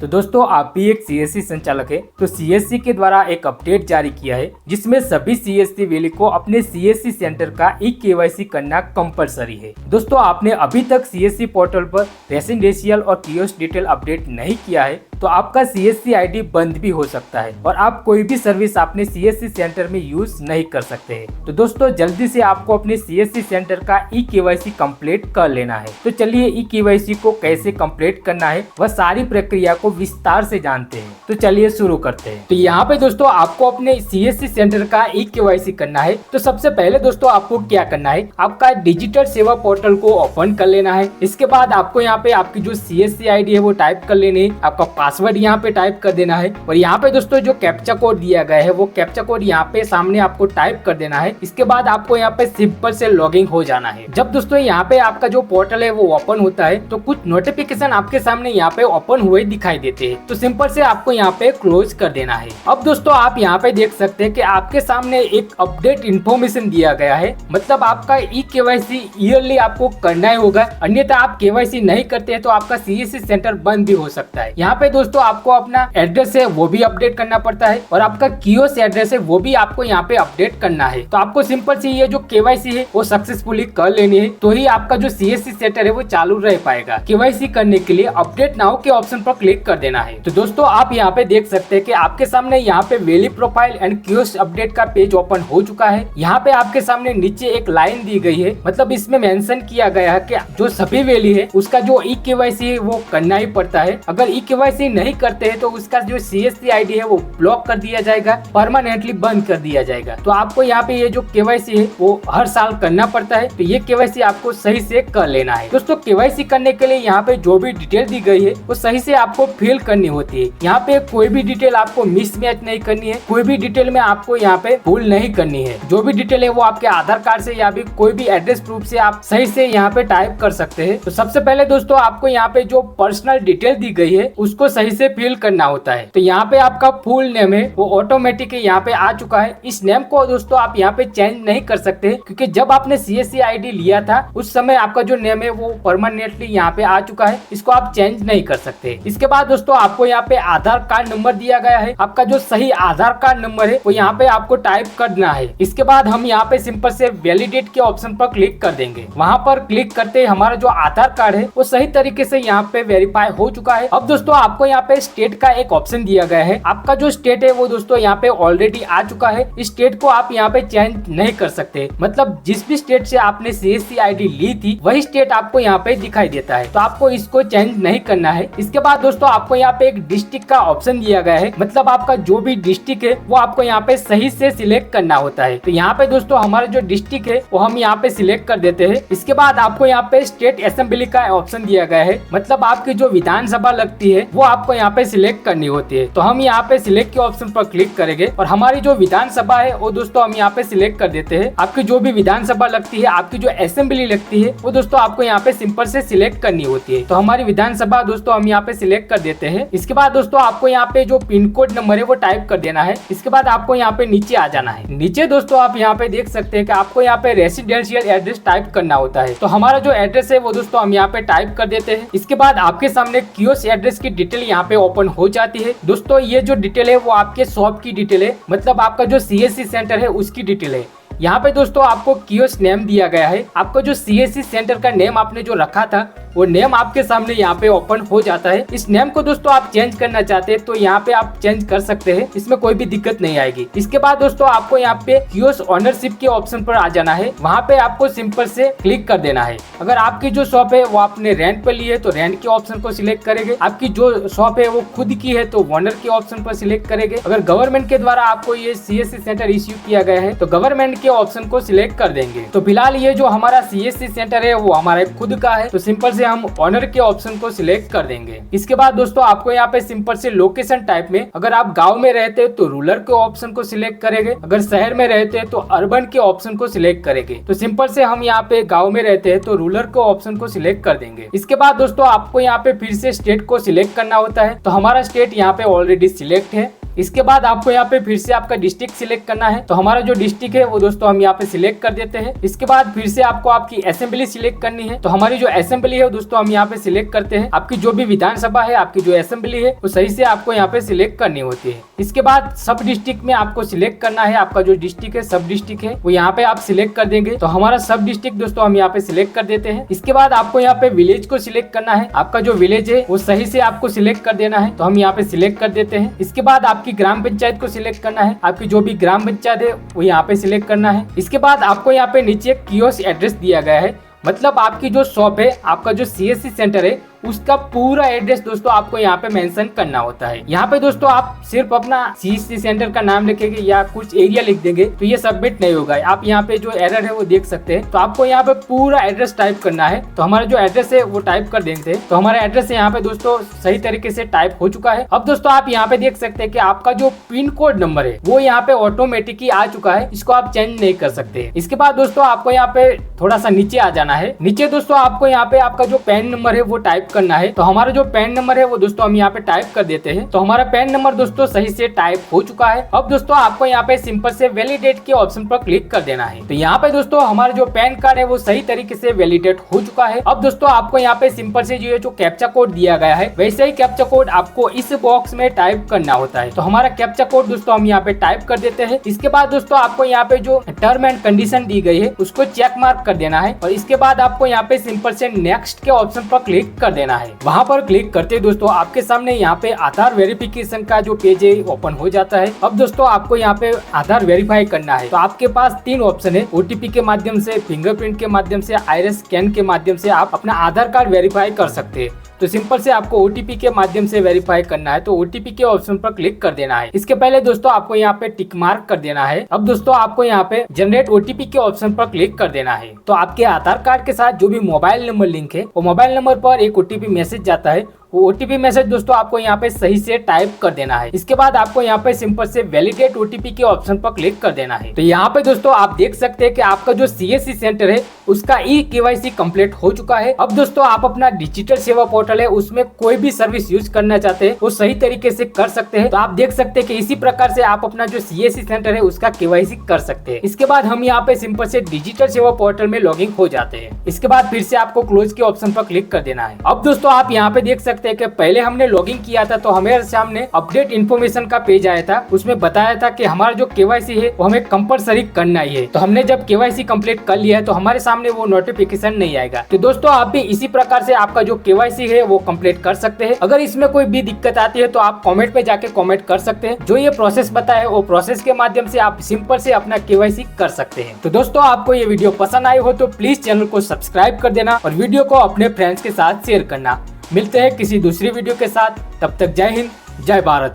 तो दोस्तों आप भी एक सीएससी संचालक है तो सीएससी के द्वारा एक अपडेट जारी किया है जिसमें सभी सीएससी वैली को अपने सीएससी सेंटर का ई-केवाईसी करना कंपलसरी है। दोस्तों आपने अभी तक सीएससी पोर्टल पर रेसिडेंशियल और कियोस्क डिटेल अपडेट नहीं किया है तो आपका सीएससी आईडी बंद भी हो सकता है और आप कोई भी सर्विस अपने सीएससी सेंटर में यूज नहीं कर सकते हैं। तो दोस्तों जल्दी से आपको अपने सीएससी सेंटर का ई-केवाईसी कंप्लीट कर लेना है। तो चलिए ई-केवाईसी को कैसे कंप्लीट करना है वह सारी प्रक्रिया को विस्तार से जानते हैं। तो चलिए शुरू करते हैं। तो यहाँ पे दोस्तों आपको अपने सीएससी सेंटर का ई-केवाईसी करना है। तो सबसे पहले दोस्तों आपको क्या करना है, आपका डिजिटल सेवा पोर्टल को ओपन कर लेना है। इसके बाद आपको यहाँ पे आपकी जो सीएससी आईडी है वो टाइप कर लेनी है, आपका पासवर्ड यहाँ पे टाइप कर देना है और यहाँ पे दोस्तों जो कैप्चा कोड दिया गया है वो कैप्चा कोड यहाँ पे सामने आपको टाइप कर देना है। इसके बाद आपको यहाँ पे सिंपल से लॉगिन हो जाना है। जब दोस्तों यहाँ पे आपका जो पोर्टल है वो ओपन होता है तो कुछ नोटिफिकेशन आपके सामने यहाँ पे ओपन हुए दिखाई देते हैं, तो सिंपल से आपको यहाँ पे क्लोज कर देना है। अब दोस्तों आप यहाँ पे देख सकते हैं कि आपके सामने एक अपडेट इन्फॉर्मेशन दिया गया है, मतलब आपका ई-केवाईसी ईयरली आपको करना ही होगा, अन्यथा आप केवाईसी नहीं करते हैं तो आपका सीएससी सेंटर बंद भी हो सकता है। यहाँ पे दोस्तों आपको अपना एड्रेस है वो भी अपडेट करना पड़ता है और आपका कियोस्क एड्रेस है वो भी आपको यहाँ पे अपडेट करना है। तो आपको सिंपल सी ये जो केवाईसी है वो सक्सेसफुली कर लेनी है, तो ही आपका जो सीएससी सेंटर है वो चालू रह पाएगा। केवाईसी करने के लिए अपडेट नाउ के ऑप्शन पर क्लिक कर देना है। तो दोस्तों आप यहाँ पे देख सकते हैं कि आपके सामने यहाँ पे valley profile and kiosk update का पेज ओपन हो चुका है। यहाँ पे आपके सामने नीचे एक लाइन दी गई है, मतलब इसमें मेंशन किया गया है कि जो सभी वैली है उसका जो ई-केवाईसी है वो करना ही पड़ता है। अगर ई-केवाईसी नहीं करते हैं तो उसका जो सीएससी आईडी है वो ब्लॉक कर दिया जाएगा, परमानेंटली बंद कर दिया जाएगा। तो आपको यहाँ पे ये जो केवाईसी है वो हर साल करना पड़ता है, तो ये केवाईसी आपको सही से कर लेना है। दोस्तों केवाईसी करने के लिए यहाँ पे जो भी डिटेल दी गई है वो सही से आपको फिल करनी होती है। यहाँ पे कोई भी डिटेल आपको मिसमैच नहीं करनी है, कोई भी डिटेल में आपको यहाँ पे भूल नहीं करनी है। जो भी डिटेल है वो आपके आधार कार्ड से या भी कोई भी एड्रेस प्रूफ से आप सही से यहाँ पे टाइप कर सकते हैं। तो सबसे पहले दोस्तों आपको यहाँ पे जो पर्सनल डिटेल दी गई है उसको सही से फिल करना होता है। तो यहाँ पे आपका फुल नेम है वो ऑटोमेटिक यहाँ पे आ चुका है। इस नेम को दोस्तों आप यहाँ पे चेंज नहीं कर सकते क्योंकि जब आपने सीएससी आईडी लिया था उस समय आपका जो नेम है वो परमानेंटली यहाँ पे आ चुका है, इसको आप चेंज नहीं कर सकते। इसके बाद दोस्तों आपको यहाँ पे आधार कार्ड नंबर दिया गया है, आपका जो सही आधार कार्ड नंबर है वो यहाँ पे आपको टाइप करना है। इसके बाद हम यहाँ पे सिंपल से वैलिडेट के ऑप्शन पर क्लिक कर देंगे। वहाँ पर क्लिक करते हमारा जो आधार कार्ड है वो सही तरीके से यहाँ पे वेरीफाई हो चुका है। अब दोस्तों आपको यहाँ पे स्टेट का एक ऑप्शन दिया गया है, आपका जो स्टेट है वो दोस्तों यहाँ पे ऑलरेडी आ चुका है। इस स्टेट को आप यहाँ पे चेंज नहीं कर सकते, मतलब जिस भी स्टेट से आपने सीएससी आईडी ली थी वही स्टेट आपको यहाँ पे दिखाई देता है, तो आपको इसको चेंज नहीं करना है। इसके बाद दोस्तों आपको यहाँ पे एक डिस्ट्रिक्ट का ऑप्शन दिया गया है, मतलब आपका जो भी डिस्ट्रिक्ट है वो आपको यहाँ पे सही से सिलेक्ट करना होता है। तो यहाँ पे दोस्तों हमारा जो डिस्ट्रिक्ट है वो हम यहाँ पे सिलेक्ट कर देते हैं। इसके बाद आपको यहाँ पे स्टेट असेंबली का ऑप्शन दिया गया है, मतलब आपकी जो विधानसभा लगती है वो आपको यहाँ पे सिलेक्ट करनी होती है। तो हम यहाँ पे सिलेक्ट के ऑप्शन पर क्लिक करेंगे और हमारी जो विधानसभा है वो दोस्तों हम यहाँ पे सिलेक्ट कर देते हैं। आपकी जो भी विधानसभा लगती है, आपकी जो असेंबली लगती है वो दोस्तों आपको यहाँ पे सिंपल से सिलेक्ट करनी होती है। तो हमारी विधानसभा दोस्तों हम यहाँ पे सिलेक्ट कर देते हैं। इसके बाद दोस्तों आपको यहाँ पे जो पिन कोड नंबर है वो टाइप कर देना है। इसके बाद आपको यहाँ पे नीचे आ जाना है। नीचे दोस्तों आप यहाँ पे देख सकते हैं कि आपको यहाँ पे रेसिडेंशियल एड्रेस टाइप करना होता है। तो हमारा जो एड्रेस है वो दोस्तों हम यहाँ पे टाइप कर देते हैं। इसके बाद आपके सामने कियोस्क एड्रेस की डिटेल यहाँ पे ओपन हो जाती है। दोस्तों ये जो डिटेल है वो आपके शॉप की डिटेल है, मतलब आपका जो सीएससी सेंटर है उसकी डिटेल है। यहाँ पे दोस्तों आपको कियोस्क नेम दिया गया है, आपका जो सीएससी सेंटर का नेम आपने जो रखा था वो नेम आपके सामने यहाँ पे ओपन हो जाता है। इस नेम को दोस्तों आप चेंज करना चाहते हैं तो यहाँ पे आप चेंज कर सकते हैं, इसमें कोई भी दिक्कत नहीं आएगी। इसके बाद दोस्तों आपको यहाँ पे कियोस्क ओनरशिप के ऑप्शन पर आ जाना है, वहाँ पे आपको सिंपल से क्लिक कर देना है। अगर आपकी जो शॉप है वो आपने रेंट पर ली है तो रेंट के ऑप्शन को सिलेक्ट करेंगे, आपकी जो शॉप है वो खुद की है तो ओनर के ऑप्शन पर सिलेक्ट करेंगे। अगर गवर्नमेंट के द्वारा आपको ये सीएससी सेंटर इश्यू किया गया है तो गवर्नमेंट के ऑप्शन को सिलेक्ट कर देंगे। तो फिलहाल ये जो हमारा सीएससी सेंटर है वो हमारे खुद का है, तो सिंपल से हम ओनर के ऑप्शन को सिलेक्ट कर देंगे। इसके बाद दोस्तों आपको यहाँ पे सिंपल से लोकेशन टाइप में, अगर आप गांव में रहते हैं तो रूरल के ऑप्शन को सिलेक्ट करेंगे, अगर शहर में रहते हैं तो अर्बन के ऑप्शन को सिलेक्ट करेंगे। तो सिंपल से हम यहाँ पे गांव में रहते हैं तो रूरल के ऑप्शन को सिलेक्ट कर देंगे। इसके बाद दोस्तों आपको यहाँ पे फिर से स्टेट को सिलेक्ट करना होता है, तो हमारा स्टेट यहाँ पे ऑलरेडी सिलेक्ट है। इसके बाद आपको यहाँ पे फिर से आपका डिस्ट्रिक्ट सिलेक्ट करना है। तो हमारा जो डिस्ट्रिक्ट है वो दोस्तों हम यहाँ पे सिलेक्ट कर देते हैं। इसके बाद फिर से आपको आपकी असेंबली सिलेक्ट करनी है। तो हमारी जो असेंबली है दोस्तों हम यहाँ पे सिलेक्ट करते हैं। आपकी जो भी विधानसभा है, आपकी जो असेंबली है वो सही से आपको यहाँ पे सिलेक्ट करनी होती है। इसके बाद सब डिस्ट्रिक्ट में आपको सिलेक्ट करना है। आपका जो डिस्ट्रिक्ट है, सब डिस्ट्रिक्ट है, वो यहाँ पे आप सिलेक्ट कर देंगे। तो हमारा सब डिस्ट्रिक्ट दोस्तों हम यहाँ पे सिलेक्ट कर देते हैं। इसके बाद आपको यहाँ पे विलेज को सिलेक्ट करना है। आपका जो विलेज है वो सही से आपको सिलेक्ट कर देना है। तो हम यहाँ पे सिलेक्ट कर देते हैं। इसके बाद आपकी ग्राम पंचायत को सिलेक्ट करना है। आपकी जो भी ग्राम पंचायत है वो यहाँ पे सिलेक्ट करना है। इसके बाद आपको यहाँ पे नीचे कियोस्क एड्रेस दिया गया है, मतलब आपकी जो शॉप है, आपका जो सीएससी सेंटर है, उसका पूरा एड्रेस दोस्तों आपको यहाँ पे मेंशन करना होता है। यहाँ पे दोस्तों आप सिर्फ अपना सीएससी सेंटर का नाम लिखेंगे या कुछ एरिया लिख देंगे तो ये सबमिट नहीं होगा। आप यहाँ पे जो एरर है वो देख सकते हैं। तो आपको यहाँ पे पूरा एड्रेस टाइप करना है। तो हमारा जो एड्रेस है वो टाइप कर देंगे। तो हमारा एड्रेस यहाँ पे दोस्तों सही तरीके से टाइप हो चुका है। अब दोस्तों आप यहाँ पे देख सकते हैं कि आपका जो पिन कोड नंबर है वो यहाँ पे ऑटोमेटिक ही आ चुका है। इसको आप चेंज नहीं कर सकते। इसके बाद दोस्तों आपको यहाँ पे थोड़ा सा नीचे आ जाना है। नीचे दोस्तों आपको यहाँ पे आपका जो पैन नंबर है वो टाइप करना है। तो हमारा जो पैन नंबर है वो दोस्तों हम यहाँ पे टाइप कर देते हैं। तो हमारा पैन नंबर दोस्तों सही से टाइप हो चुका है। अब दोस्तों आपको यहाँ पे सिंपल से वैलिडेट के ऑप्शन पर क्लिक कर देना है। तो यहाँ पे दोस्तों हमारा जो पैन कार्ड है वो सही तरीके से वैलिडेट हो चुका है। अब दोस्तों आपको यहाँ पे सिंपल से जो कैप्चा कोड दिया गया है वैसे ही कैप्चा कोड आपको इस बॉक्स में टाइप करना होता है। तो हमारा कैप्चा कोड दोस्तों हम यहाँ पे टाइप कर देते हैं। इसके बाद दोस्तों आपको यहाँ पे जो टर्म एंड कंडीशन दी गई है उसको चेक मार्क कर देना है। और इसके बाद आपको यहाँ पे सिंपल से नेक्स्ट के ऑप्शन पर क्लिक कर देना है। वहां पर क्लिक करते दोस्तों आपके सामने यहाँ पे आधार वेरिफिकेशन का जो पेज है ओपन हो जाता है। अब दोस्तों आपको यहाँ पे आधार वेरीफाई करना है। तो आपके पास 3 ऑप्शन है, ओटीपी के माध्यम से, फिंगरप्रिंट के माध्यम से, आइरिस स्कैन के माध्यम से आप अपना आधार कार्ड वेरीफाई कर सकते हैं। तो सिंपल से आपको ओटीपी के माध्यम से वेरीफाई करना है। तो ओटीपी के ऑप्शन पर क्लिक कर देना है। इसके पहले दोस्तों आपको यहाँ पे टिक मार्क कर देना है। अब दोस्तों आपको यहाँ पे जनरेट ओटीपी के ऑप्शन पर क्लिक कर देना है। तो आपके आधार कार्ड के साथ जो भी मोबाइल नंबर लिंक है वो मोबाइल नंबर पर एक ओटीपी मैसेज जाता है। वो ओटीपी मैसेज दोस्तों आपको यहाँ पे सही से टाइप कर देना है। इसके बाद आपको यहाँ पे सिंपल से वैलिडेट ओटीपी के ऑप्शन पर क्लिक कर देना है। तो यहाँ पे दोस्तों आप देख सकते हैं कि आपका जो सीएससी सेंटर है उसका ई-केवाईसी कंप्लीट हो चुका है। अब दोस्तों आप अपना डिजिटल सेवा पोर्टल है उसमें कोई भी सर्विस यूज करना चाहते हैं वो सही तरीके से कर सकते हैं। तो आप देख सकते हैं कि इसी प्रकार से आप अपना जो सीएससी सेंटर है उसका केवाईसी कर सकते हैं। इसके बाद हम यहाँ पे सिंपल से डिजिटल सेवा पोर्टल में लॉगिन हो जाते हैं। इसके बाद फिर से आपको क्लोज के ऑप्शन पर क्लिक कर देना है। अब दोस्तों आप यहाँ पे देख सकते हैं कि पहले हमने लॉगिन किया था तो हमारे सामने अपडेट इन्फॉर्मेशन का पेज आया था। उसमें बताया था कि हमारा जो केवाईसी है वो हमें कंपलसरी करना ही है। तो हमने जब केवाईसी कंप्लीट कर लिया है तो हमारे सामने वो नोटिफिकेशन नहीं आएगा। तो दोस्तों आप भी इसी प्रकार से आपका जो केवाईसी है वो कंप्लीट कर सकते हैं। अगर इसमें कोई भी दिक्कत आती है तो आप कमेंट पे जाके कमेंट कर सकते हैं। जो ये प्रोसेस बताया वो प्रोसेस के माध्यम से आप सिंपल से अपना केवाईसी कर सकते हैं। तो दोस्तों आपको ये वीडियो पसंद आई हो तो प्लीज चैनल को सब्सक्राइब कर देना और वीडियो को अपने फ्रेंड्स के साथ शेयर करना। मिलते हैं किसी दूसरी वीडियो के साथ, तब तक जय हिंद, जय भारत।